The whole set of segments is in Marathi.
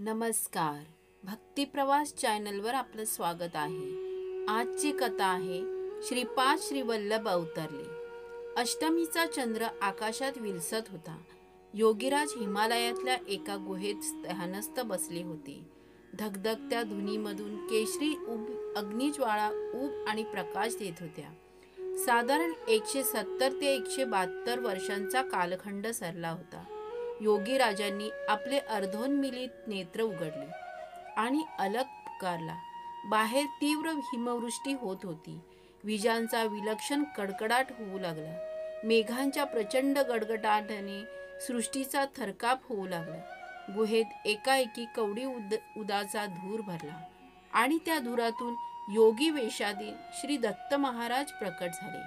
नमस्कार. भक्ती प्रवास चॅनलवर आपलं स्वागत आहे. आजची कथा आहे श्रीपाद श्री वल्लभ अवतरले. अष्टमीचा चंद्र आकाशात विलसत होता. योगीराज हिमालयातल्या एका गुहेत ध्यानस्थ बसले होते. धगधगत्या धुनीमधून केशरी अग्निज्वाळा ऊब आणि प्रकाश देत होत्या. साधारण 170 ते 172 वर्षांचा कालखंड सरला होता. योगीराजांनी आपले अर्धोन्मीलित नेत्र उघडले आणि अलग पुकारला. बाहेर तीव्र हिमवृष्टी होत होती. विजांचा विलक्षण कडकडाट होऊ लागला. मेघांच्या प्रचंड गडगडाटाने सृष्टीचा थरकाप होऊ लागला. गुहेत एकाएकी कवडी उदाचा धूर भरला आणि त्या धुरातून योगी वेशातील श्री दत्त महाराज प्रकट झाले.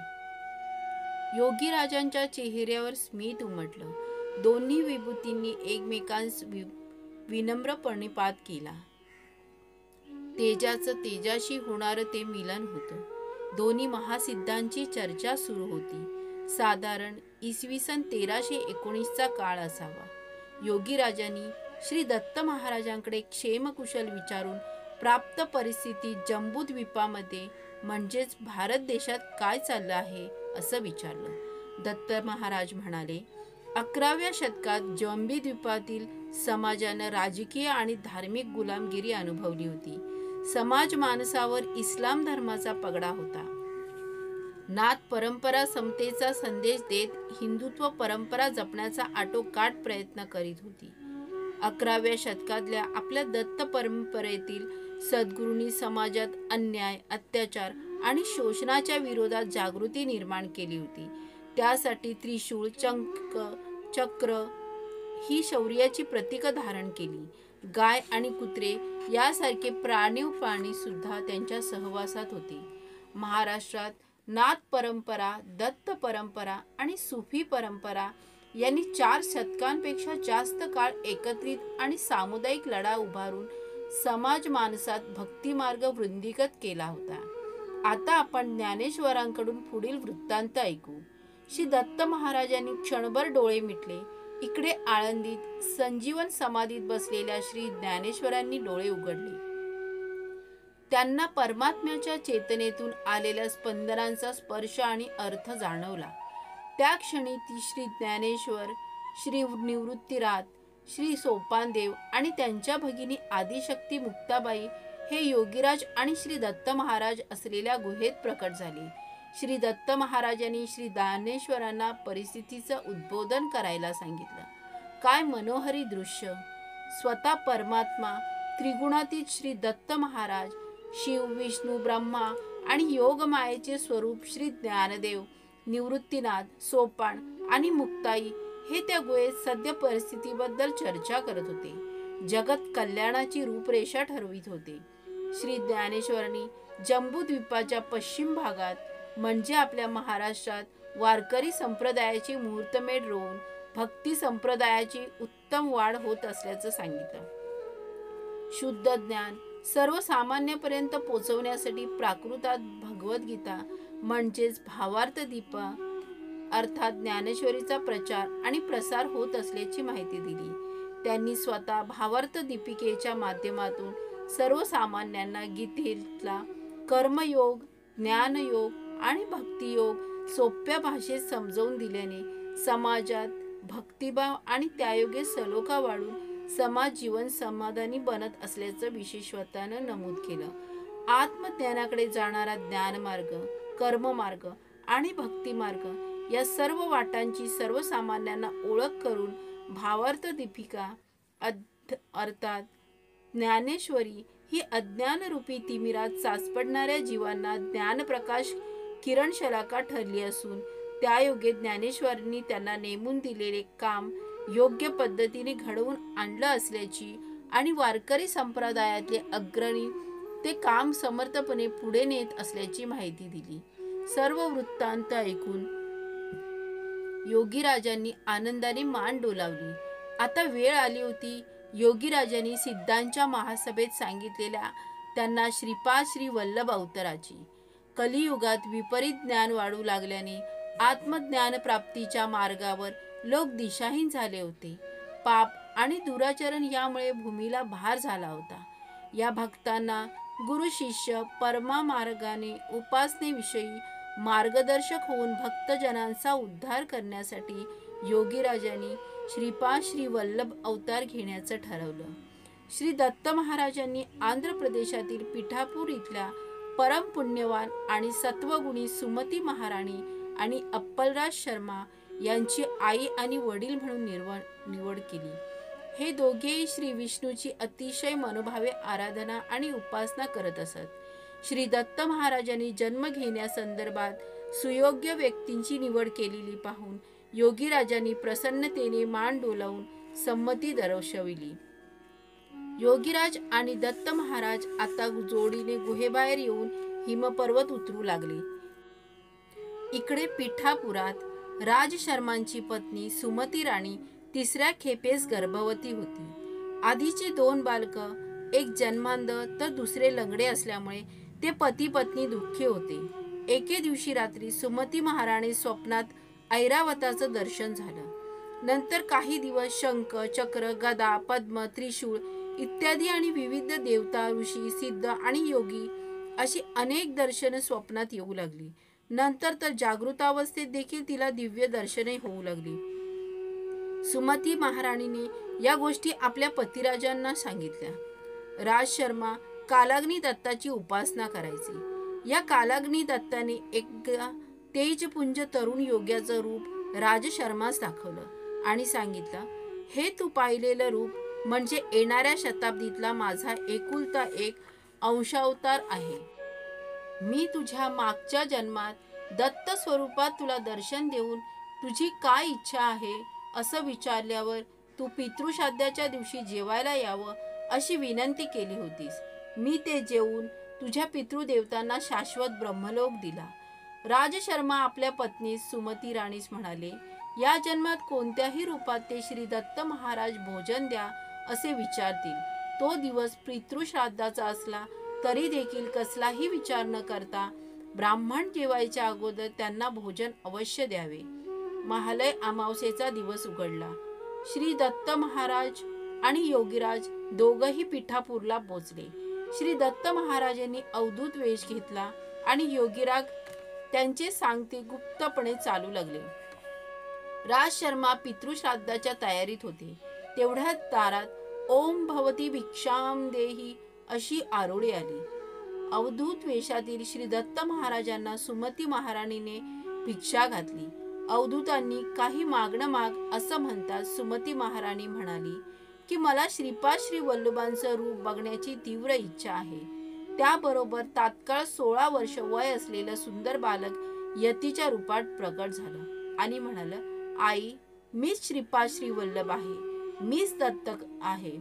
योगीराजांच्या चेहऱ्यावर स्मित उमटलं. दोन्ही विभूतींनी एकमेकांस विनम्रपणे पात केला. तेजाचं तेजाशी होणारं ते मिलन होतं. दोन्ही महासिद्धांची चर्चा सुरू होती. साधारण इसवी सन 1319चा काळ असावा. योगीराजांनी श्री दत्त महाराजांकडे क्षेमकुशल विचारून प्राप्त परिस्थितीत जम्बूद्वीपामध्ये म्हणजेच भारत देशात काय चाललं आहे असं विचारलं. दत्त महाराज म्हणाले, 11व्या शतकात जम्बूद्वीपातील समाजानं राजकीय आणि धार्मिक गुलामगिरी अनुभवली होती. समाज माणसावर इस्लाम धर्माचा पगडा होता. नाथ परंपरा समतेचा संदेश देत हिंदुत्व परंपरा जपण्याचा आटोकाट प्रयत्न करीत होती. 11व्या शतकातल्या आपल्या दत्त परंपरेतील सद्गुरूंनी समाजात अन्याय, अत्याचार आणि शोषणाच्या विरोधात जागृती निर्माण केली होती. त्यासाठी त्रिशूळ, चक्र ही शौर्याची प्रतीक धारण केली. गाय आणि कुत्रे यासारखे प्राणी सुद्धा त्यांच्या सहवासात होते. महाराष्ट्रात नाथ परंपरा, दत्त परंपरा आणि सुफी परंपरा यांनी 4 शतकांपेक्षा जास्त काळ एकत्रित आणि सामुदायिक लढा उभारून समाज माणसात भक्तिमार्ग वृद्धिंगत केला होता. आता आपण ज्ञानेश्वरांकडून पुढील वृत्तांत ऐकू. श्री दत्त महाराजांनी क्षणभर डोळे मिटले. इकडे आळंदीत संजीवन समाधीत बसलेल्या श्री ज्ञानेश्वरांनी डोळे उघडले. त्यांना परमात्म्याच्या चेतनेतून आलेल्या स्पंदनांचा स्पर्श आणि अर्थ जाणवला. त्या क्षणी ती श्री ज्ञानेश्वर, श्री निवृत्तीनाथ, श्री सोपानदेव आणि त्यांच्या भगिनी आदिशक्ती मुक्ताबाई हे योगीराज आणि श्री दत्त महाराज असलेल्या गुहेत प्रकट झाले. श्री दत्त महाराजांनी श्री ज्ञानेश्वरांना परिस्थितीचं उद्बोधन करायला सांगितलं. काय मनोहरी दृश्य! स्वतः परमात्मा त्रिगुणातीत श्री दत्त महाराज, शिव, विष्णू, ब्रह्मा आणि योगमायेचे स्वरूप श्री ज्ञानदेव, निवृत्तीनाथ, सोपान आणि मुक्ताई हे त्या गुहेत सद्य परिस्थितीबद्दल चर्चा करत होते. जगत कल्याणाची रूपरेषा ठरवित होते. श्री ज्ञानेश्वरांनी जम्बूद्वीपाच्या पश्चिम भागात म्हणजे आपल्या महाराष्ट्रात वारकरी संप्रदायाची मुहूर्तमेढ रोवून भक्ती संप्रदायाची उत्तम वाढ होत असल्याचं सांगितलं. शुद्ध ज्ञान सर्वसामान्यापर्यंत पोचवण्यासाठी प्राकृतात भगवद्गीता म्हणजेच भावार्थ दीपा अर्थात ज्ञानेश्वरीचा प्रचार आणि प्रसार होत असल्याची माहिती दिली. त्यांनी स्वतः भावार्थ दीपिकेच्या माध्यमातून सर्वसामान्यांना गीतेतला कर्मयोग, ज्ञानयोग आणि भक्तियोग सोप्या भाषेत समजावून दिल्याने समाजात भक्तिभाव आणि त्यायोगे सलोखा वाढून समाज जीवन समाधानी बनत असल्याचं विशेषत्वानं नमूद केलं. आत्मज्ञानाकडे जाणारा ज्ञानमार्ग, कर्ममार्ग आणि भक्तिमार्ग या सर्व वाटांची सर्वसामान्यांना ओळख करून भावार्थ दीपिका अर्थात ज्ञानेश्वरी ही अज्ञानरूपी तिमिरात साचपडणाऱ्या जीवांना ज्ञानप्रकाश किरणशलाका ठरली असून त्यायोगे ज्ञानेश्वरांनी त्यांना नेमून दिलेले काम योग्य पद्धतीने घडवून आणलं असल्याची आणि वारकरी संप्रदायातले अग्रणी ते काम समर्थपणे पुढे नेत असल्याची माहिती दिली. सर्व वृत्तांत ऐकून योगीराजांनी आनंदाने मान डोलावली. आता वेळ आली होती. योगीराजांनी सिद्धांच्या महासभेत सांगितलेल्या त्यांना श्रीपाद श्री वल्लभ अवताराची. कलियुगात विपरीत ज्ञान वाढू लागल्याने आत्मज्ञान प्राप्तीच्या मार्गावर लोक दिशाहीन झाले होते. पाप आणि दुराचरण यामुळे भूमीला भार झाला होता. या भक्तांना गुरु शिष्य परमा मार्गाने उपासनेविषयी मार्गदर्शक होऊन भक्तजनांचा उद्धार करण्यासाठी योगीराजांनी श्रीपाद श्री वल्लभ अवतार घेण्याचं ठरवलं. श्री दत्त महाराजांनी आंध्र प्रदेशातील पिठापूर इथल्या परम पुण्यवान आणि सत्वगुणी सुमती महाराणी आणि अप्पलराज शर्मा यांची आई आणि वडील म्हणून निवड केली. हे दोघेही श्री विष्णूची अतिशय मनोभावे आराधना आणि उपासना करत असत. श्री दत्त महाराजांनी जन्म घेण्यासंदर्भात सुयोग्य व्यक्तींची निवड केलेली पाहून योगीराजांनी प्रसन्नतेने मान डोलावून संमती दर्शविली. योगीराज आणि दत्त महाराज आता जोडीने गुहेबाहेर येऊन हिमपर्वत उतरू लागले. इकडे पिठापुरात राज शर्मांची पत्नी सुमती राणी तिसऱ्या खेपेस गर्भवती होती. आधीची 2 बालकं, एक जन्मांध तर दुसरे लंगडे असल्यामुळे ते पती पत्नी दुःखी होते. एके दिवशी रात्री सुमती महाराणी स्वप्नात ऐरावताचं दर्शन झालं. नंतर काही दिवस शंख, चक्र, गदा, पद्म, त्रिशूळ इत्यादी आणि विविध देवता, ऋषी, सिद्ध आणि योगी अशी अनेक दर्शनं स्वप्नात येऊ लागली. नंतर तर जागृतावस्थेत देखील तिला दिव्य दर्शने होऊ लागली. सुमती महाराणीने या गोष्टी आपल्या पतिराजांना सांगितल्या. राज शर्मा कालाग्नी दत्ताची उपासना करायचे. या कालाग्नी दत्ताने एक तेजपुंज तरुण योग्याचं रूप राज शर्मास दाखवलं आणि सांगितलं, हे तू पाहिलेलं रूप म्हणजे येणाऱ्या शताब्दीतला माझा एकुलता एक अंशावतार आहे. मी तुझ्या मागच्या जन्मात दत्त स्वरूपात तुला दर्शन देऊन तुझी काय इच्छा आहे असं विचारल्यावर तू पितृश्राद्धाच्या दिवशी जेवायला यावं अशी विनंती केली होतीस. मी ते जेवून तुझ्या पितृदेवतांना शाश्वत ब्रह्मलोक दिला. राजशर्मा आपल्या पत्नी सुमती राणीस म्हणाले, या जन्मात कोणत्याही रूपात ते श्री दत्त महाराज भोजन द्या असे विचारतील. तो दिवस पितृश्राद्धाचा असला तरी देखील कसलाही विचार न करता ब्राह्मण जेवायच्या अगोदर त्यांना भोजन अवश्य द्यावे. महालय अमावस्येचा दिवस उघडला. श्री दत्त महाराज आणि योगीराज दोघंही पिठापूरला पोचले. श्री दत्त महाराजांनी अवधूत वेश घेतला आणि योगीराज त्यांचे सांगते गुप्तपणे चालू लागले. राज शर्मा पितृश्राद्धाच्या तयारीत होते. तेवढ्यात दारात ओम भवती भिक्षाम देही अशी आरोळी आली. अवधूत वेशातील श्री दत्त महाराजांना सुमती महाराणीने भिक्षा घातली. अवधूतांनी काही मागणं माग असं म्हणतात सुमती महाराणी म्हणाली की मला श्रीपाद श्री वल्लभांचं रूप बघण्याची तीव्र इच्छा आहे. त्याबरोबर तात्काळ 16 वर्ष वय असलेलं सुंदर बालक यतीच्या रूपात प्रकट झालं आणि म्हणाल, आई, मीच श्रीपाद श्री वल्लभ आहे, मीच दत्तक आहे.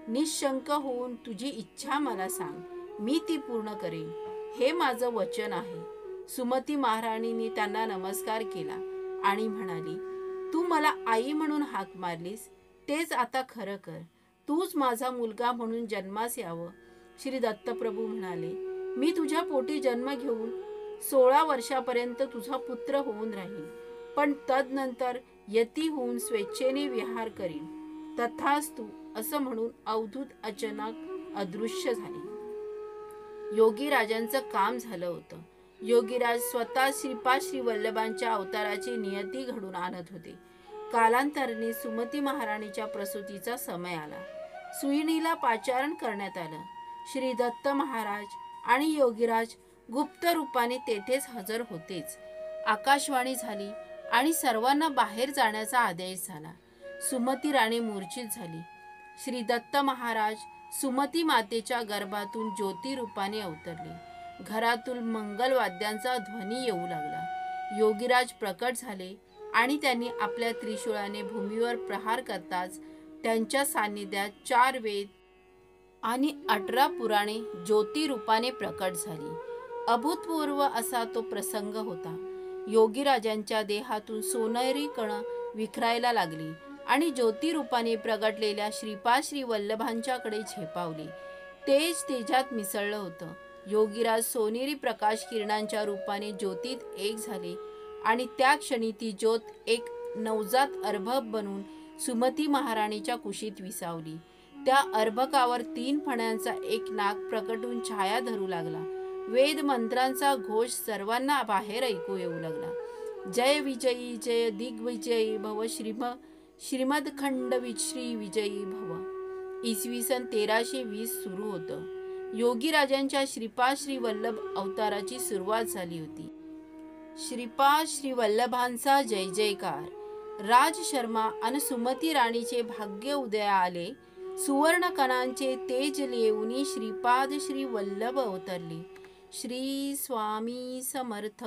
निशंक होऊन तुझी इच्छा मला सांग, मी ती पूर्ण करेन, हे माझं वचन आहे. सुमती महाराणीने त्यांना नमस्कार केला आणि म्हणाली, तू मला आई म्हणून हाक मारलीस तेच आता खरं कर. तूच माझा मुलगा म्हणून जन्मास यावं. श्री दत्तप्रभू म्हणाले, मी तुझ्या पोटी जन्म घेऊन 16 वर्षापर्यंत तुझा पुत्र होऊन राहील, पण तदनंतर यती होऊन स्वेच्छेने विहार करीन. तथास्तु असं म्हणून अवधूत अचानक अदृश्य झाले. योगीराजांचं काम झालं होतं. योगीराज स्वतः श्रीपाद श्री वल्लभांच्या अवताराची नियती घडून आणत होते. कालांतराने सुमती महाराणीच्या प्रसूतीचा समय आला. सुईणीला पाचारण करण्यात आलं. श्री दत्त महाराज आणि योगीराज गुप्त रूपाने तेथेच हजर होतेच. आकाशवाणी झाली आणि सर्वांना बाहेर जाण्याचा आदेश झाला. सुमती राणी मूर्छित झाली. श्री दत्त महाराज सुमती मातेच्या गर्भातून ज्योती रूपाने अवतरले. घरातून मंगलवाद्यांचा ध्वनी येऊ लागला. योगीराज प्रकट झाले आणि त्यांनी आपल्या त्रिशूळाने भूमीवर प्रहार करताच त्यांच्या सान्निध्यात 4 वेद आणि 18 पुराणे ज्योती रूपाने प्रकट झाली. अभूतपूर्व असा तो प्रसंग होता. योगीराजांच्या देहातून सोनेरी कण विखरायला लागली आणि ज्योती रूपाने प्रगटलेल्या श्रीपाद श्री वल्लभांच्याकडे झेपावली. तेज तेजात मिसळलं होतं. योगीराज सोनेरी प्रकाश किरणांच्या रूपाने ज्योतीत एक झाले आणि त्या क्षणी ती ज्योत एक नवजात अर्भक बनून सुमती महाराणीच्या कुशीत विसावली. त्या अर्भकावर 3 फण्यांचा एक नाग प्रकटून छाया धरू लागला. वेद मंत्रांचा घोष सर्वांना बाहेर ऐकू येऊ लागला. जय विजयी जय दिग्विजयी भव श्रीमदखंड श्री विजयी भव. इसवी सन 1320 सुरू होतं. योगीराजांच्या श्रीपाद श्री वल्लभ अवताराची सुरुवात झाली होती. श्रीपाद श्री वल्लभांचा जय जयकार. राज शर्मा आणि सुमती राणीचे भाग्य उदया आले. सुवर्ण कणांचे तेज लेऊनी श्रीपाद श्री वल्लभ अवतरले. श्री स्वामी समर्थ.